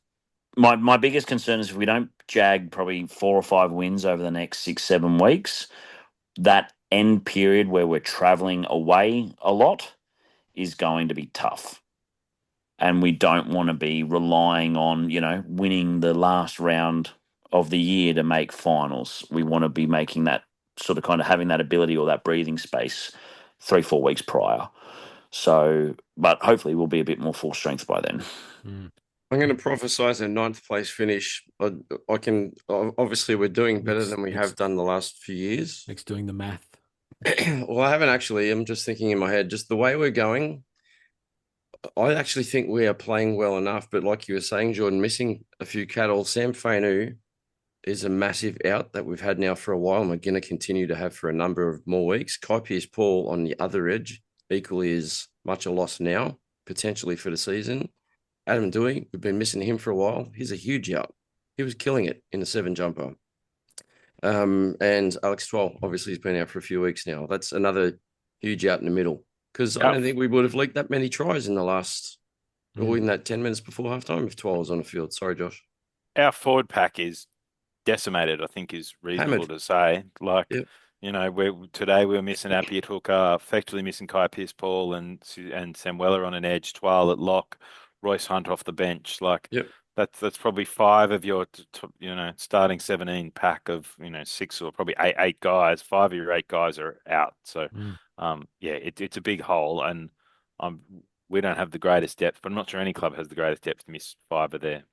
my biggest concern is if we don't jag probably 4 or 5 wins over the next 6, 7 weeks, that end period where we're traveling away a lot is going to be tough. And we don't want to be relying on, winning the last round of the year to make finals. We want to be making that sort of kind of having that ability or that breathing space 3, 4 weeks prior. So, but hopefully we'll be a bit more full strength by then. Mm. I'm going to prophesize a ninth place finish. I can obviously we're doing better than we have done the last few years. Nick's doing the math. Well, I haven't actually. I'm just thinking in my head, just the way we're going. I actually think we are playing well enough, but like you were saying, Jordan, missing a few cattle. Sam Fainu is a massive out that we've had now for a while, and we're going to continue to have for a number of more weeks. Kai Pearce-Paul on the other edge equally is much a loss now, potentially for the season. Adam Dewey, we've been missing him for a while. He's a huge out. He was killing it in the 7-jumper. And Alex Twal, obviously, has been out for a few weeks now. That's another huge out in the middle because I don't think we would have leaked that many tries in the last, or in that 10 minutes before halftime if Twal was on the field. Sorry, Josh. Our forward pack is decimated, I think is reasonable to say. Like, Yep. Today we were missing Appy at hooker, effectively missing Kai Pearce-Paul and Sam Weller on an edge, Twal at lock, Royce Hunt off the bench. Like, Yep. that's probably 5 of your, starting 17 pack of, 6 or probably eight guys. 5 of your 8 guys are out. So, it's a big hole, and we don't have the greatest depth, but I'm not sure any club has the greatest depth to miss 5 of their,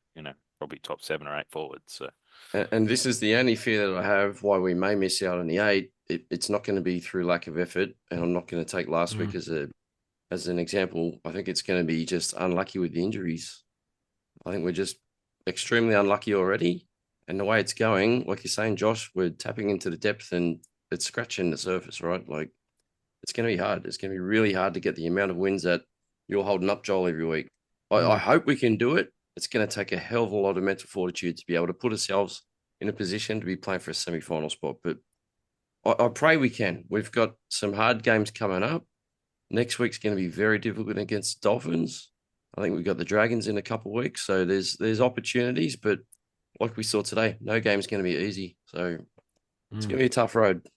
probably top 7 or 8 forwards. So. And this is the only fear that I have why we may miss out on the 8. It's not going to be through lack of effort, and I'm not going to take last week as an example. I think it's going to be just unlucky with the injuries. I think we're just extremely unlucky already. And the way it's going, like you're saying, Josh, we're tapping into the depth and it's scratching the surface, right? Like, it's going to be hard. It's going to be really hard to get the amount of wins that you're holding up, Joel, every week. I hope we can do it. It's going to take a hell of a lot of mental fortitude to be able to put ourselves in a position to be playing for a semi-final spot. But I pray we can. We've got some hard games coming up. Next week's going to be very difficult against Dolphins. I think we've got the Dragons in a couple of weeks. So there's opportunities, but like we saw today, no game's going to be easy. So it's going to be a tough road.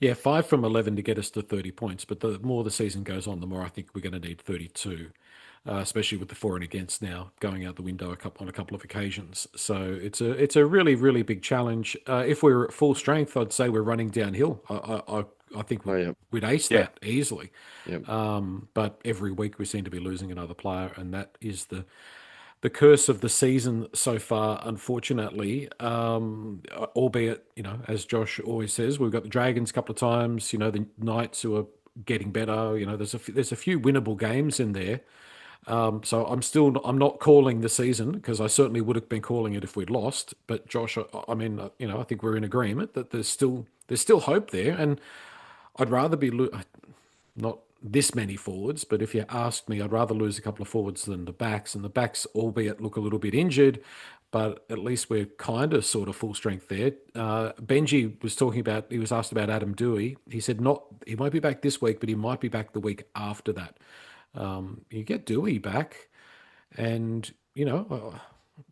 Yeah, 5 from 11 to get us to 30 points. But the more the season goes on, the more I think we're going to need 32. Especially with the for and against now going out the window on a couple of occasions. So it's a really, really big challenge. If we're at full strength, I'd say we're running downhill. I think we'd ace that easily. Yep. But every week we seem to be losing another player, and that is the curse of the season so far, unfortunately. Albeit, as Josh always says, we've got the Dragons a couple of times. The Knights who are getting better. There's a few winnable games in there. So I'm not calling the season because I certainly would have been calling it if we'd lost. But Josh, I mean, I think we're in agreement that there's still hope there, and I'd rather be not this many forwards, but if you asked me, I'd rather lose a couple of forwards than the backs, and the backs, albeit look a little bit injured, but at least we're kind of sort of full strength there. Benji was talking about, he was asked about Adam Dewey. He said he won't be back this week, but he might be back the week after that. You get Dewey back, and I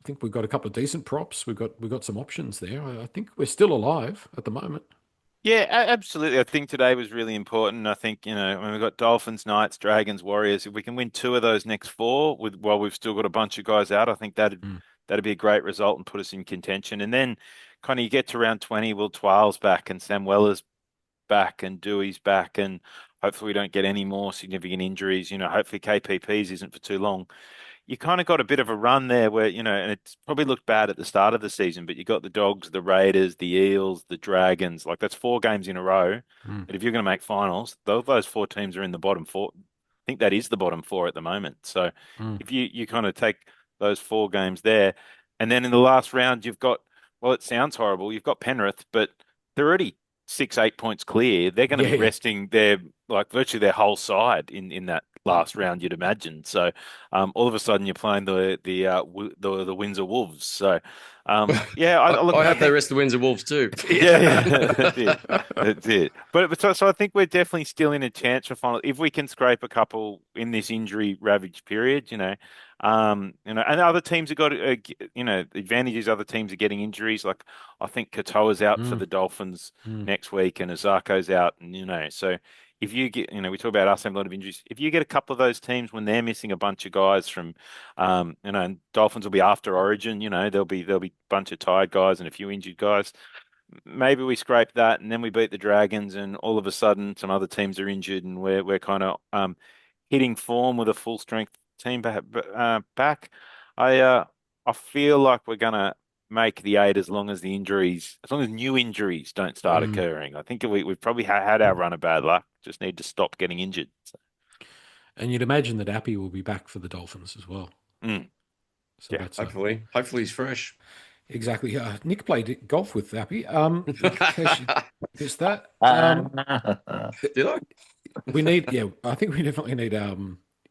think we've got a couple of decent props. We've got some options there. I think we're still alive at the moment. Yeah, absolutely. I think today was really important. I think, when we've got Dolphins, Knights, Dragons, Warriors, if we can win 2 of those next 4 while we've still got a bunch of guys out, I think that'd be a great result and put us in contention. And then kind of you get to round 20, Will Twal's back and Sam Weller's back and Dewey's back, and hopefully we don't get any more significant injuries. Hopefully KPP's isn't for too long. You kind of got a bit of a run there where, and it's probably looked bad at the start of the season, but you got the Dogs, the Raiders, the Eels, the Dragons. Like, that's 4 games in a row. But if you're going to make finals, those 4 teams are in the bottom 4. I think that is the bottom 4 at the moment. So if you kind of take those 4 games there, and then in the last round, you've got, well, it sounds horrible. You've got Penrith, but they're already 6-8 points clear. They're going to be resting virtually their whole side in that last round, you'd imagine. So all of a sudden you're playing the Windsor Wolves. So I hope they rest the Windsor Wolves too. That's it. But so I think we're definitely still in a chance for final if we can scrape a couple in this injury ravaged period. And other teams have got, the advantages. Other teams are getting injuries. Like, I think Katoa's out for the Dolphins next week, and Azako's out, and so if you get, we talk about us having a lot of injuries. If you get a couple of those teams when they're missing a bunch of guys from, and Dolphins will be after Origin. There'll be a bunch of tired guys and a few injured guys. Maybe we scrape that, and then we beat the Dragons, and all of a sudden some other teams are injured, and we're kind of hitting form with a full strength team back. I feel like we're gonna make the 8 as long as new injuries don't start occurring. I think we've probably had our run of bad luck. Just need to stop getting injured. So. And you'd imagine that Appy will be back for the Dolphins as well. Mm. So Yeah, that's Hopefully he's fresh. exactly. Nick played golf with Appy. In case you missed that, Did I? we need. Yeah, I think we definitely need.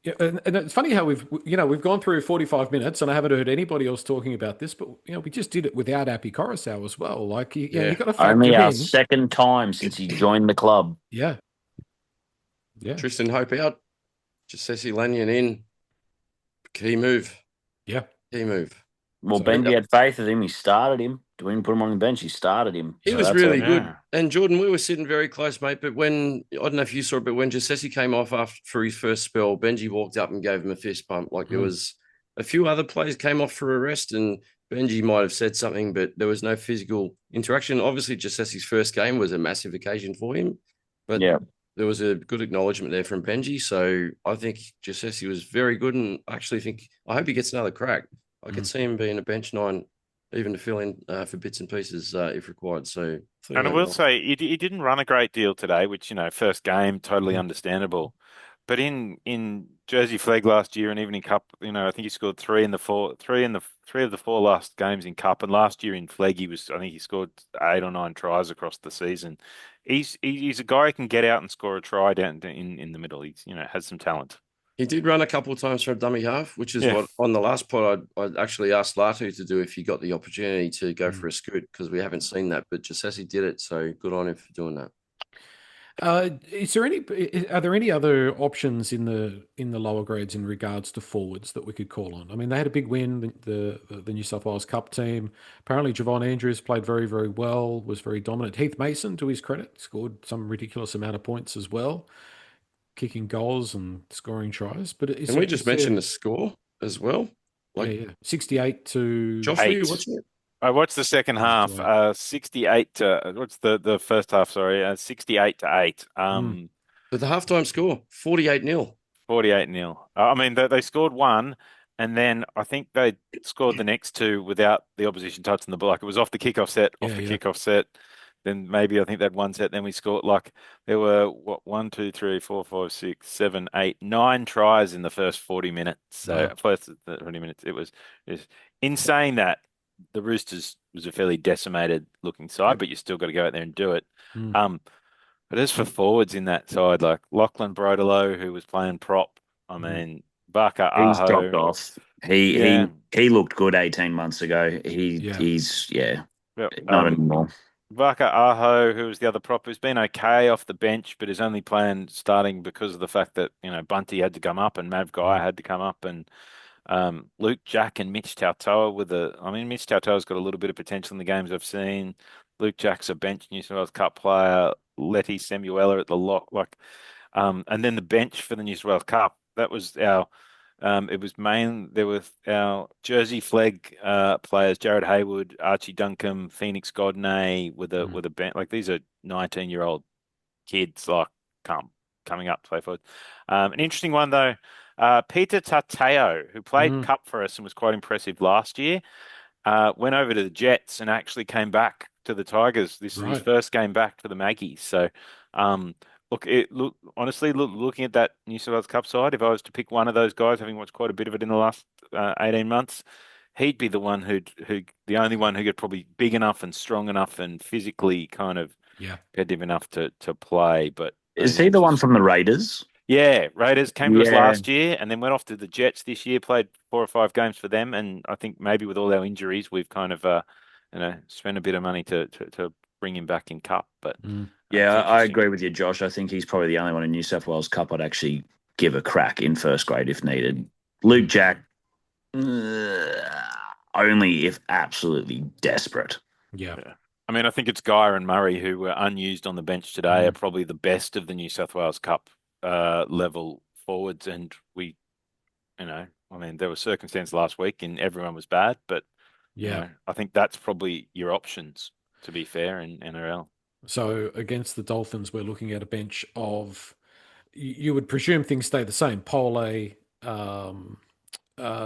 Yeah, and it's funny how we've gone through 45 minutes and I haven't heard anybody else talking about this, but we just did it without Appy Coruscant as well. Like you got to Only factor our in. second time since he joined the club. Yeah. Yeah. Tristan Hope out. Josese Lanyon in. Key move. Yeah. Key move. Well, So- Benji had faith in him. He started him. Didn't put him on the bench. He started him. He So was that's really a- good. Yeah. And Jordan, we were sitting very close, mate. But when I don't know if you saw it, but when Josese came off for his first spell, Benji walked up and gave him a fist bump. Like there was a few other players came off for a rest, and Benji might have said something, but there was no physical interaction. Obviously, Josese's first game was a massive occasion for him, but Yeah. there was a good acknowledgement there from Benji. So I think Josese was very good, and I actually think I hope he gets another crack. I could see him being a bench 9, even to fill in for bits and pieces if required. So, And I will say he didn't run a great deal today, which first game, totally understandable. But in Jersey Flag last year and even in Cup, I think he scored three of the 4 last games in Cup, and last year in Flag I think he scored 8 or 9 tries across the season. He's a guy who can get out and score a try down in the middle. He's has some talent. He did run a couple of times for a dummy half, which is Yeah. what on the last pod I'd actually asked Latu to do if he got the opportunity to go for a scoot, because we haven't seen that. But Josese did it, so good on him for doing that. Are there any other options in the lower grades in regards to forwards that we could call on? I mean, they had a big win, the New South Wales Cup team. Apparently, Javon Andrews played very, very well, was very dominant. Heath Mason, to his credit, scored some ridiculous amount of points as well, kicking goals and scoring tries. But Can we just mention the score as well? Yeah, 68 to Josh, were you 8. watching it? I watched the second half. 68 to what's the first half? Sorry, 68 to 8. But the halftime score 48-0. 48-0. I mean, they scored one, and then I think they scored the next 2 without the opposition touching the ball. Like it was off the kickoff set, kickoff set. Then maybe I think that one set. Then we scored there were 1, 2, 3, 4, 5, 6, 7, 8, 9 tries in the first 40 minutes. So first 20 minutes, it was in saying that. The Roosters was a fairly decimated looking side, but you still got to go out there and do it. But as for forwards in that side, like Lachlan Brodelo, who was playing prop, I mean, Barker He's Aho. dropped off. He looked good 18 months ago. He's not anymore. Barker Aho, who was the other prop, who's been okay off the bench, but is only playing starting because of the fact that, Bunty had to come up and Mav Guy had to come up, and Luke Jack and Mitch Tautoa Mitch Tautoa's got a little bit of potential in the games I've seen. Luke Jack's a bench New South Wales Cup player. Letty Samuela at the lock, and then the bench for the New South Wales Cup. That was our. There were our Jersey Flag players: Jared Haywood, Archie Duncombe, Phoenix Godney, with a bench. Like these are 19-year-old kids, coming up to play forward. An interesting one though. Peter Tateo, who played Cup for us and was quite impressive last year, went over to the Jets and actually came back to the Tigers. This is his first game back for the Maggies. So, honestly, looking at that New South Wales Cup side, if I was to pick one of those guys, having watched quite a bit of it in the last 18 months, he'd be the one the only one who get probably big enough and strong enough and physically kind of competitive enough to play. But is he the one from the Raiders? Yeah, Raiders came to us last year and then went off to the Jets this year, played 4 or 5 games for them. And I think maybe with all our injuries, we've kind of, spent a bit of money to bring him back in Cup. But I agree with you, Josh. I think he's probably the only one in New South Wales Cup I'd actually give a crack in first grade if needed. Luke Jack, only if absolutely desperate. Yeah. I mean, I think it's Guy and Murray who were unused on the bench today are probably the best of the New South Wales Cup level forwards, and there were circumstances last week and everyone was bad, but I think that's probably your options, to be fair, in NRL. So against the Dolphins, we're looking at a bench of, you would presume things stay the same. Pole,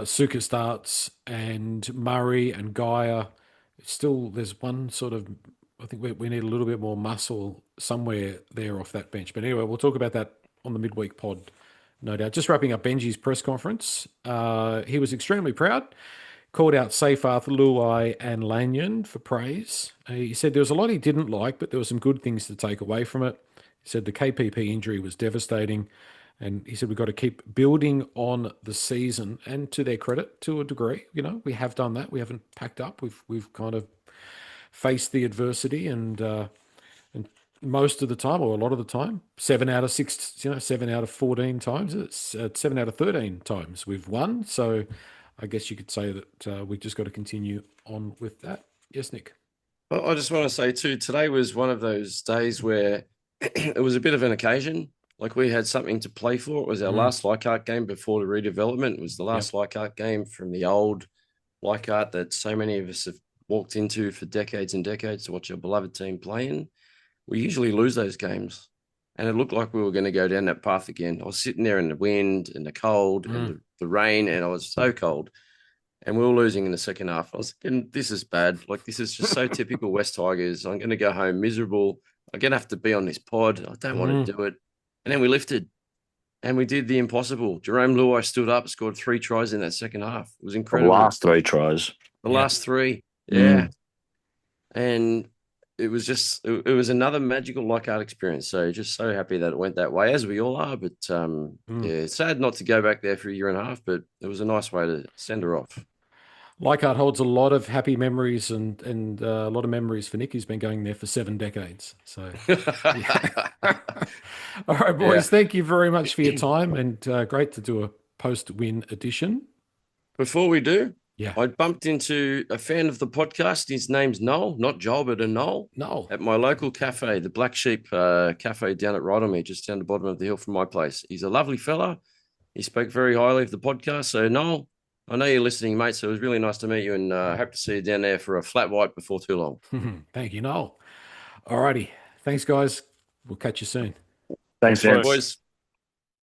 Suka starts, and Murray and Gaia. Still, there's one sort of, I think we need a little bit more muscle somewhere there off that bench. But anyway, we'll talk about that on the midweek pod No doubt. Just wrapping up Benji's press conference. He was extremely proud. Called out Leichhardt, Luai, and Lanyon for praise. He said there was a lot he didn't like, but there were some good things to take away from it. He said the KPP injury was devastating. And he said we've got to keep building on the season. And to their credit, to a degree, we have done that. We haven't packed up. We've kind of faced the adversity, and most of the time, or a lot of the time, 7 out of 6, 7 out of 14 times, it's 7 out of 13 times we've won. So I guess you could say that we've just got to continue on with that. Yes, Nick. Well, I just want to say too, today was one of those days where it was a bit of an occasion. Like we had something to play for. It was our last Leichhardt game before the redevelopment. It was the last Leichhardt game from the old Leichhardt that so many of us have walked into for decades and decades to watch our beloved team play in. We usually lose those games. And it looked like we were going to go down that path again. I was sitting there in the wind and the cold and the rain, and I was so cold. And we were losing in the second half. I was thinking, this is bad. Like, this is just so typical West Tigers. I'm going to go home miserable. I'm going to have to be on this pod. I don't want to do it. And then we lifted. And we did the impossible. Jarome Luai stood up, scored 3 tries in that second half. It was incredible. The last 3 tries. The last 3. Yeah. And it was just, it was another magical Leichhardt experience. So just so happy that it went that way, as we all are. But yeah, sad not to go back there for a year and a half, but it was a nice way to send her off. Leichhardt holds a lot of happy memories and a lot of memories for Nick. He's been going there for 7 decades. So, all right, boys, thank you very much for your time, and great to do a post-win edition. Before we do, Yeah. I bumped into a fan of the podcast. His name's Noel, not Joel, but a Noel. Noel. At my local cafe, the Black Sheep Cafe down at Rydalmere, just down the bottom of the hill from my place. He's a lovely fella. He spoke very highly of the podcast. So, Noel, I know you're listening, mate, so it was really nice to meet you, and hope to see you down there for a flat white before too long. Thank you, Noel. All righty. Thanks, guys. We'll catch you soon. Thanks, boys.